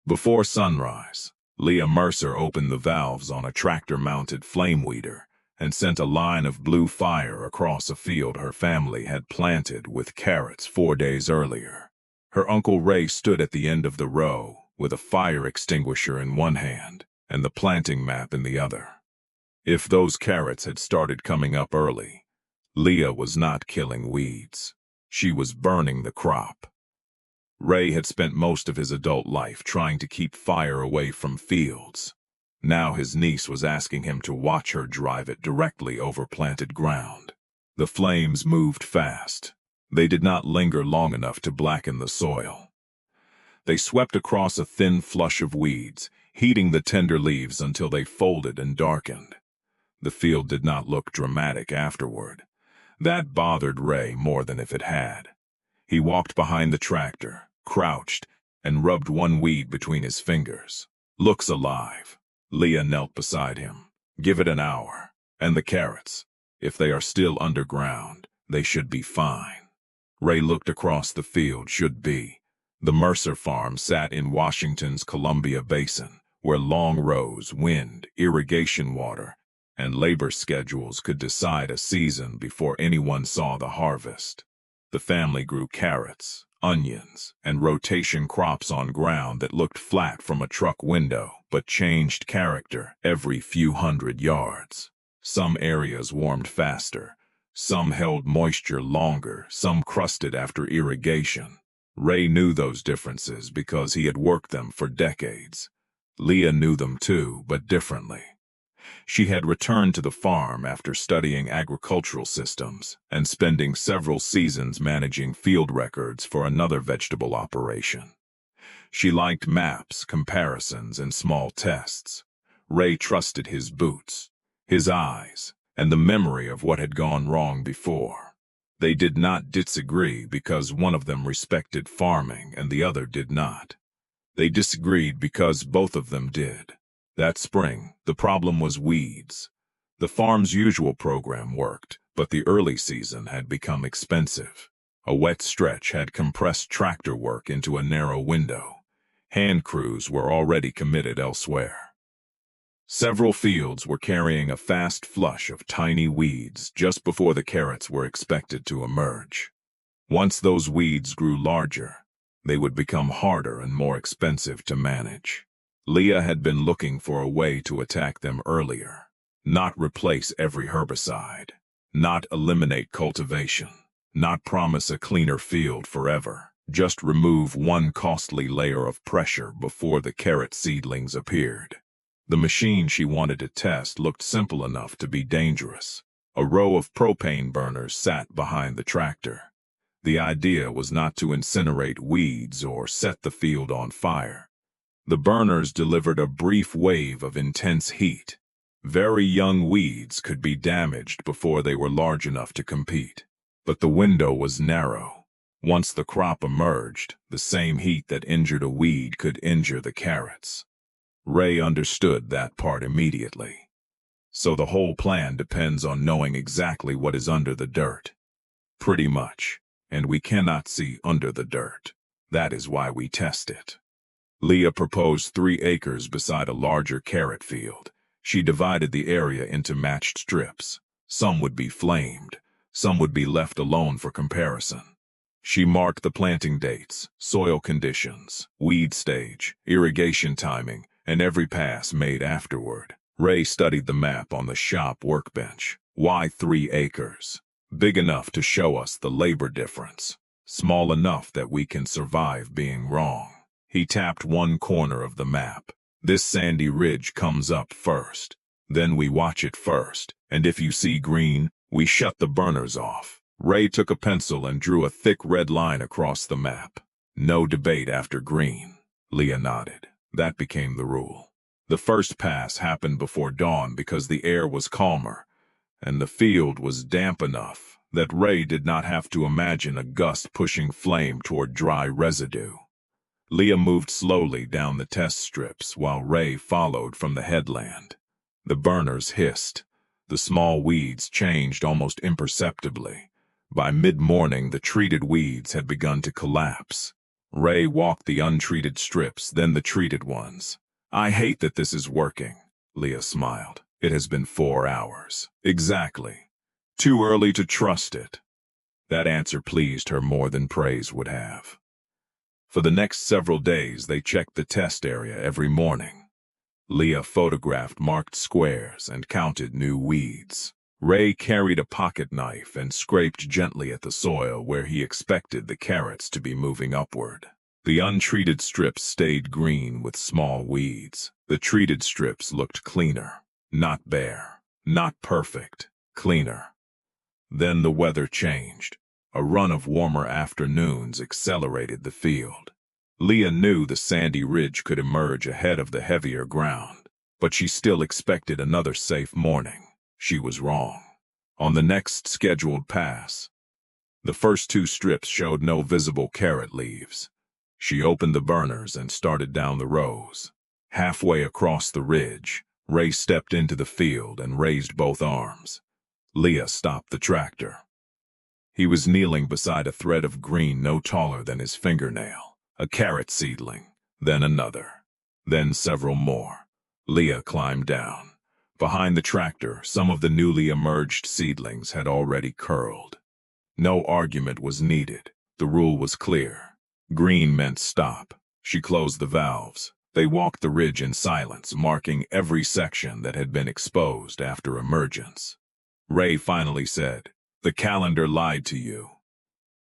Before sunrise, Leah Mercer opened the valves on a tractor-mounted flame weeder and sent a line of blue fire across a field her family had planted with carrots 4 days earlier. Her Uncle Ray stood at the end of the row with a fire extinguisher in one hand and the planting map in the other. If those carrots had started coming up early, Leah was not killing weeds. She was burning the crop. Ray had spent most of his adult life trying to keep fire away from fields. Now his niece was asking him to watch her drive it directly over planted ground. The flames moved fast. They did not linger long enough to blacken the soil. They swept across a thin flush of weeds, heating the tender leaves until they folded and darkened. The field did not look dramatic afterward. That bothered Ray more than if it had. He walked behind the tractor, crouched, and rubbed one weed between his fingers. "Looks alive." Leah knelt beside him. "Give it an hour. And the carrots, if they are still underground, they should be fine." Ray looked across the field. Should be. The Mercer farm sat in Washington's Columbia Basin, where long rows, wind, irrigation water, and labor schedules could decide a season before anyone saw the harvest. The family grew carrots, onions, and rotation crops on ground that looked flat from a truck window, but changed character every few hundred yards. Some areas warmed faster, some held moisture longer, some crusted after irrigation. Ray knew those differences because he had worked them for decades. Leah knew them too, but differently. She had returned to the farm after studying agricultural systems and spending several seasons managing field records for another vegetable operation. She liked maps, comparisons, and small tests. Ray trusted his boots, his eyes, and the memory of what had gone wrong before. They did not disagree because one of them respected farming and the other did not. They disagreed because both of them did. That spring, the problem was weeds. The farm's usual program worked, but the early season had become expensive. A wet stretch had compressed tractor work into a narrow window. Hand crews were already committed elsewhere. Several fields were carrying a fast flush of tiny weeds just before the carrots were expected to emerge. Once those weeds grew larger, they would become harder and more expensive to manage. Leah had been looking for a way to attack them earlier. Not replace every herbicide. Not eliminate cultivation. Not promise a cleaner field forever. Just remove one costly layer of pressure before the carrot seedlings appeared. The machine she wanted to test looked simple enough to be dangerous. A row of propane burners sat behind the tractor. The idea was not to incinerate weeds or set the field on fire. The burners delivered a brief wave of intense heat. Very young weeds could be damaged before they were large enough to compete. But the window was narrow. Once the crop emerged, the same heat that injured a weed could injure the carrots. Ray understood that part immediately. So the whole plan depends on knowing exactly what is under the dirt. Pretty much. And we cannot see under the dirt. That is why we test it. Leah proposed 3 acres beside a larger carrot field. She divided the area into matched strips. Some would be flamed. Some would be left alone for comparison. She marked the planting dates, soil conditions, weed stage, irrigation timing, and every pass made afterward. Ray studied the map on the shop workbench. Why 3 acres? Big enough to show us the labor difference. Small enough that we can survive being wrong. He tapped one corner of the map. This sandy ridge comes up first. Then we watch it first, and if you see green, we shut the burners off. Ray took a pencil and drew a thick red line across the map. No debate after green. Leah nodded. That became the rule. The first pass happened before dawn because the air was calmer, and the field was damp enough that Ray did not have to imagine a gust pushing flame toward dry residue. Leah moved slowly down the test strips while Ray followed from the headland. The burners hissed. The small weeds changed almost imperceptibly. By mid-morning, the treated weeds had begun to collapse. Ray walked the untreated strips, then the treated ones. I hate that this is working, Leah smiled. It has been 4 hours. Exactly. Too early to trust it. That answer pleased her more than praise would have. For the next several days, they checked the test area every morning. Leah photographed marked squares and counted new weeds. Ray carried a pocket knife and scraped gently at the soil where he expected the carrots to be moving upward. The untreated strips stayed green with small weeds. The treated strips looked cleaner. Not bare. Not perfect. Cleaner. Then the weather changed. A run of warmer afternoons accelerated the field. Leah knew the sandy ridge could emerge ahead of the heavier ground, but she still expected another safe morning. She was wrong. On the next scheduled pass, the first 2 strips showed no visible carrot leaves. She opened the burners and started down the rows. Halfway across the ridge, Ray stepped into the field and raised both arms. Leah stopped the tractor. He was kneeling beside a thread of green no taller than his fingernail, a carrot seedling, then another, then several more. Leah climbed down. Behind the tractor, some of the newly emerged seedlings had already curled. No argument was needed. The rule was clear. Green meant stop. She closed the valves. They walked the ridge in silence, marking every section that had been exposed after emergence. Ray finally said, "The calendar lied to you."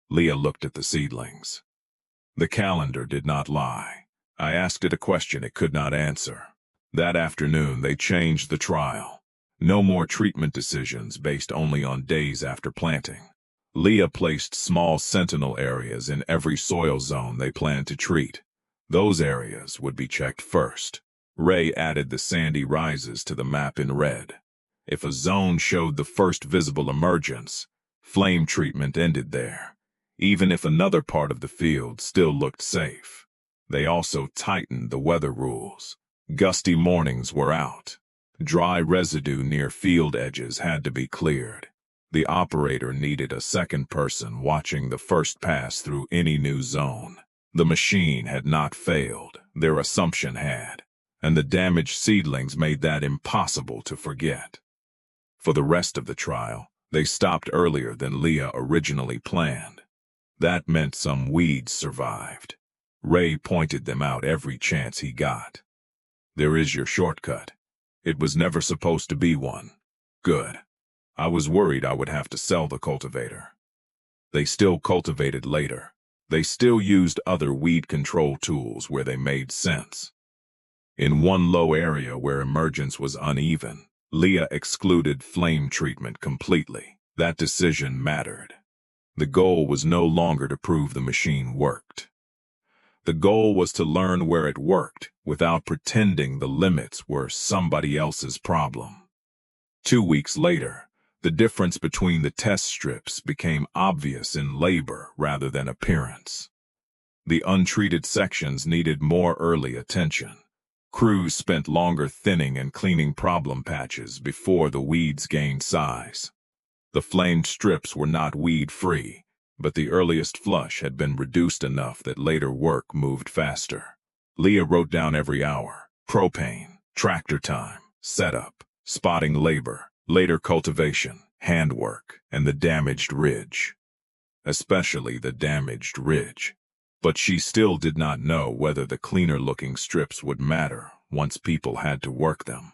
Leah looked at the seedlings. The calendar did not lie. I asked it a question it could not answer. That afternoon, they changed the trial. No more treatment decisions based only on days after planting. Leah placed small sentinel areas in every soil zone they planned to treat. Those areas would be checked first. Ray added the sandy rises to the map in red. If a zone showed the first visible emergence, flame treatment ended there, even if another part of the field still looked safe. They also tightened the weather rules. Gusty mornings were out. Dry residue near field edges had to be cleared. The operator needed a second person watching the first pass through any new zone. The machine had not failed, their assumption had, and the damaged seedlings made that impossible to forget. For the rest of the trial, they stopped earlier than Leah originally planned. That meant some weeds survived. Ray pointed them out every chance he got. "There is your shortcut. It was never supposed to be one." Good. I was worried I would have to sell the cultivator. They still cultivated later. They still used other weed control tools where they made sense. In one low area where emergence was uneven, Leah excluded flame treatment completely. That decision mattered. The goal was no longer to prove the machine worked. The goal was to learn where it worked without pretending the limits were somebody else's problem. 2 weeks later, the difference between the test strips became obvious in labor rather than appearance. The untreated sections needed more early attention. Crews spent longer thinning and cleaning problem patches before the weeds gained size. The flamed strips were not weed-free, but the earliest flush had been reduced enough that later work moved faster. Leah wrote down every hour: propane, tractor time, setup, spotting labor, later cultivation, handwork, and the damaged ridge. Especially the damaged ridge. But she still did not know whether the cleaner-looking strips would matter once people had to work them.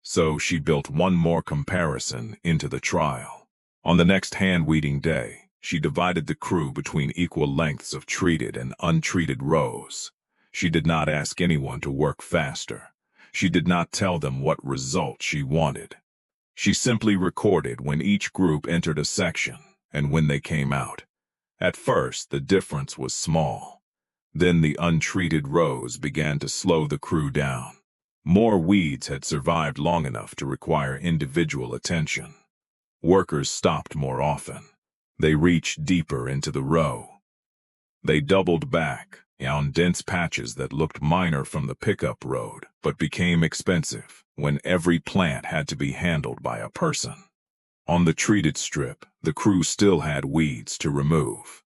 So she built one more comparison into the trial. On the next hand-weeding day, she divided the crew between equal lengths of treated and untreated rows. She did not ask anyone to work faster. She did not tell them what result she wanted. She simply recorded when each group entered a section and when they came out. At first, the difference was small. Then the untreated rows began to slow the crew down. More weeds had survived long enough to require individual attention. Workers stopped more often. They reached deeper into the row. They doubled back, on dense patches that looked minor from the pickup road, but became expensive when every plant had to be handled by a person. On the treated strip, the crew still had weeds to remove.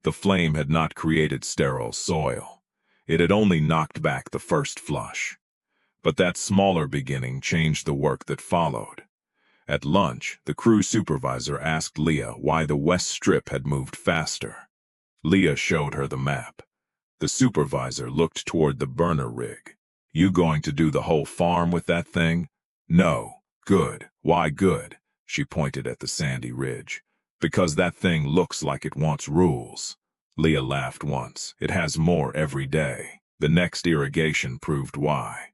The flame had not created sterile soil. It had only knocked back the first flush. But that smaller beginning changed the work that followed. At lunch, the crew supervisor asked Leah why the west strip had moved faster. Leah showed her the map. The supervisor looked toward the burner rig. "You going to do the whole farm with that thing?" "No." "Good. Why good?" She pointed at the sandy ridge. "Because that thing looks like it wants rules." Leah laughed once. "It has more every day." The next irrigation proved why.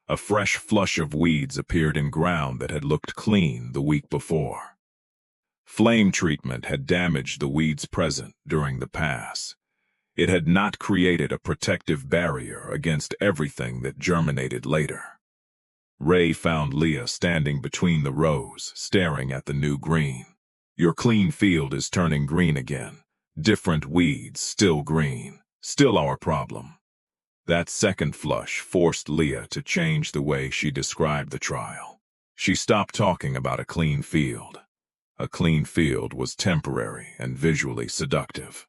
A fresh flush of weeds appeared in ground that had looked clean the week before. Flame treatment had damaged the weeds present during the pass. It had not created a protective barrier against everything that germinated later. Ray found Leah standing between the rows, staring at the new green. "Your clean field is turning green again. Different weeds, still green. Still our problem." That second flush forced Leah to change the way she described the trial. She stopped talking about a clean field. A clean field was temporary and visually seductive.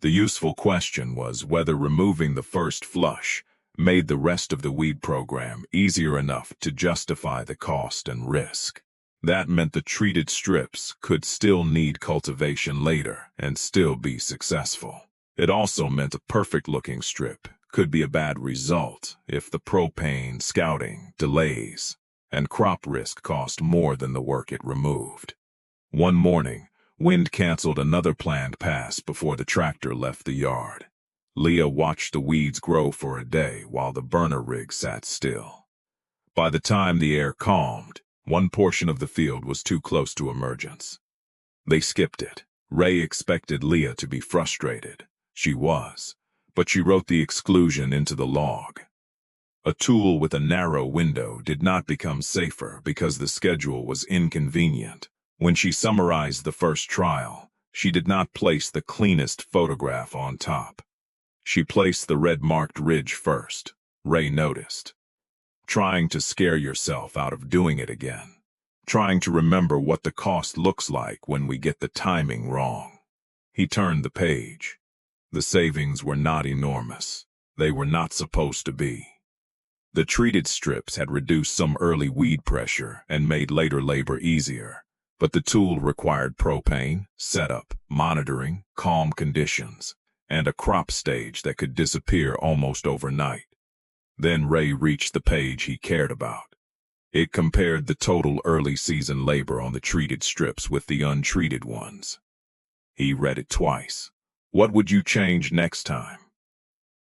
The useful question was whether removing the first flush made the rest of the weed program easier enough to justify the cost and risk. That meant the treated strips could still need cultivation later and still be successful. It also meant a perfect-looking strip could be a bad result if the propane, scouting, delays, and crop risk cost more than the work it removed. One morning, wind canceled another planned pass before the tractor left the yard. Leah watched the weeds grow for a day while the burner rig sat still. By the time the air calmed, one portion of the field was too close to emergence. They skipped it. Ray expected Leah to be frustrated. She was, but she wrote the exclusion into the log. A tool with a narrow window did not become safer because the schedule was inconvenient. When she summarized the first trial, she did not place the cleanest photograph on top. She placed the red-marked ridge first. Ray noticed. "Trying to scare yourself out of doing it again. Trying to remember what the cost looks like when we get the timing wrong." He turned the page. The savings were not enormous. They were not supposed to be. The treated strips had reduced some early weed pressure and made later labor easier. But the tool required propane, setup, monitoring, calm conditions, and a crop stage that could disappear almost overnight. Then Ray reached the page he cared about. It compared the total early season labor on the treated strips with the untreated ones. He read it twice. "What would you change next time?"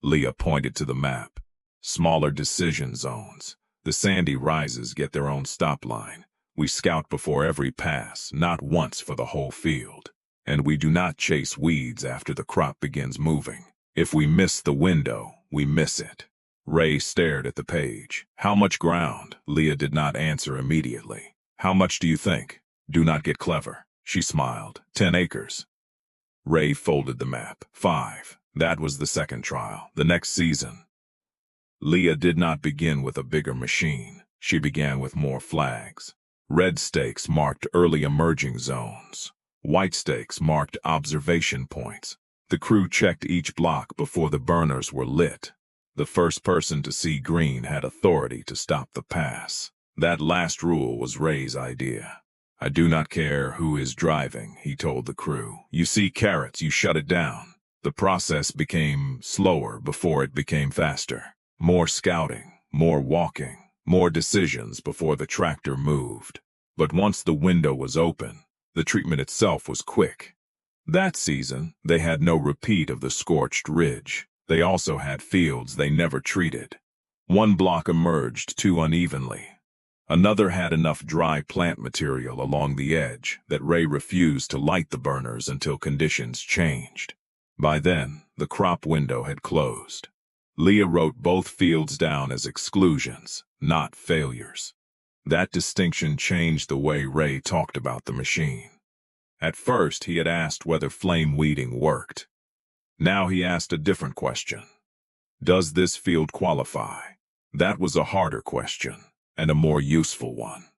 Leah pointed to the map. "Smaller decision zones. The sandy rises get their own stop line. We scout before every pass, not once for the whole field. And we do not chase weeds after the crop begins moving. If we miss the window, we miss it." Ray stared at the page. "How much ground?" Leah did not answer immediately. "How much do you think?" "Do not get clever." She smiled. 10 acres. Ray folded the map. 5. That was the second trial, the next season. Leah did not begin with a bigger machine. She began with more flags. Red stakes marked early emerging zones. White stakes marked observation points. The crew checked each block before the burners were lit. The first person to see green had authority to stop the pass. That last rule was Ray's idea. "I do not care who is driving," he told the crew. "You see carrots, you shut it down." The process became slower before it became faster. More scouting, more walking, more decisions before the tractor moved. But once the window was open, the treatment itself was quick. That season, they had no repeat of the scorched ridge. They also had fields they never treated. One block emerged too unevenly. Another had enough dry plant material along the edge that Ray refused to light the burners until conditions changed. By then, the crop window had closed. Leah wrote both fields down as exclusions, not failures. That distinction changed the way Ray talked about the machine. At first, he had asked whether flame weeding worked. Now he asked a different question. Does this field qualify? That was a harder question, and a more useful one.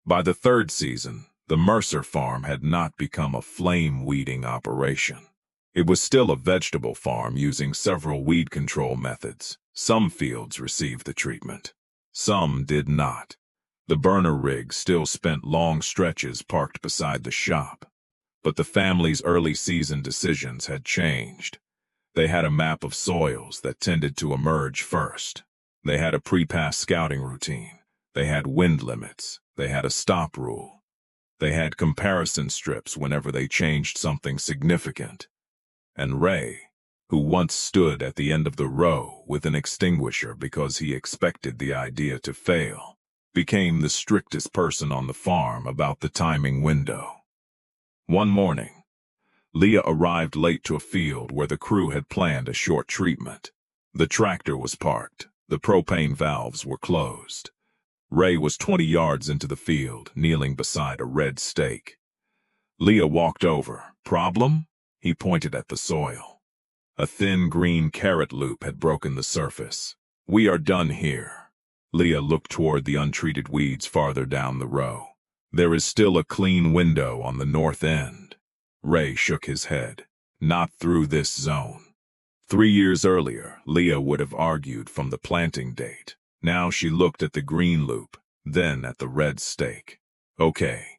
By the third season, the Mercer farm had not become a flame weeding operation. It was still a vegetable farm using several weed control methods. Some fields received the treatment. Some did not. The burner rig still spent long stretches parked beside the shop. But the family's early season decisions had changed. They had a map of soils that tended to emerge first. They had a pre-pass scouting routine. They had wind limits. They had a stop rule. They had comparison strips whenever they changed something significant. And Ray, who once stood at the end of the row with an extinguisher because he expected the idea to fail, became the strictest person on the farm about the timing window. One morning, Leah arrived late to a field where the crew had planned a short treatment. The tractor was parked. The propane valves were closed. Ray was 20 yards into the field, kneeling beside a red stake. Leah walked over. Problem? He pointed at the soil. A thin green carrot loop had broken the surface. We are done here. Leah looked toward the untreated weeds farther down the row. There is still a clean window on the north end. Ray shook his head. Not through this zone. 3 years earlier, Leah would have argued from the planting date. Now she looked at the green loop, then at the red stake. Okay.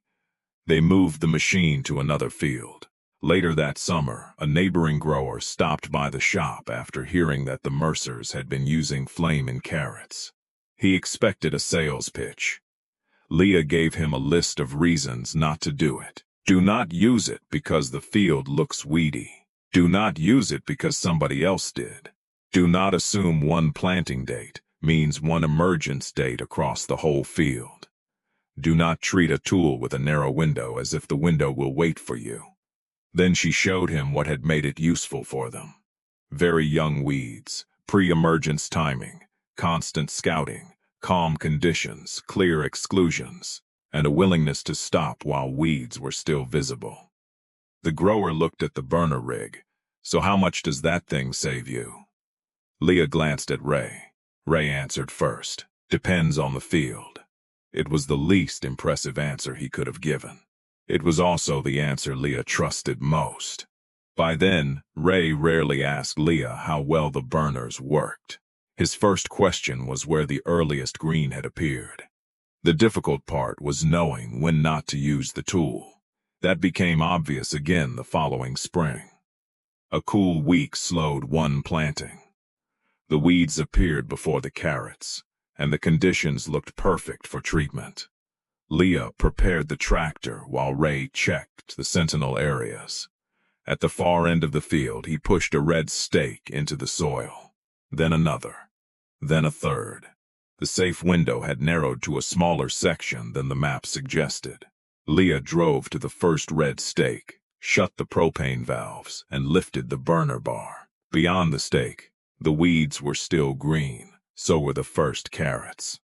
They moved the machine to another field. Later that summer, a neighboring grower stopped by the shop after hearing that the Mercers had been using flame in carrots. He expected a sales pitch. Leah gave him a list of reasons not to do it. Do not use it because the field looks weedy. Do not use it because somebody else did. Do not assume one planting date means one emergence date across the whole field. Do not treat a tool with a narrow window as if the window will wait for you. Then she showed him what had made it useful for them. Very young weeds, pre-emergence timing, constant scouting, calm conditions, clear exclusions, and a willingness to stop while weeds were still visible. The grower looked at the burner rig. So how much does that thing save you? Leah glanced at Ray. Ray answered first. Depends on the field. It was the least impressive answer he could have given. It was also the answer Leah trusted most. By then, Ray rarely asked Leah how well the burners worked. His first question was where the earliest green had appeared. The difficult part was knowing when not to use the tool. That became obvious again the following spring. A cool week slowed one planting. The weeds appeared before the carrots, and the conditions looked perfect for treatment. Leah prepared the tractor while Ray checked the sentinel areas. At the far end of the field, he pushed a red stake into the soil. Then another. Then a third. The safe window had narrowed to a smaller section than the map suggested. Leah drove to the first red stake, shut the propane valves, and lifted the burner bar. Beyond the stake, the weeds were still green, so were the first carrots.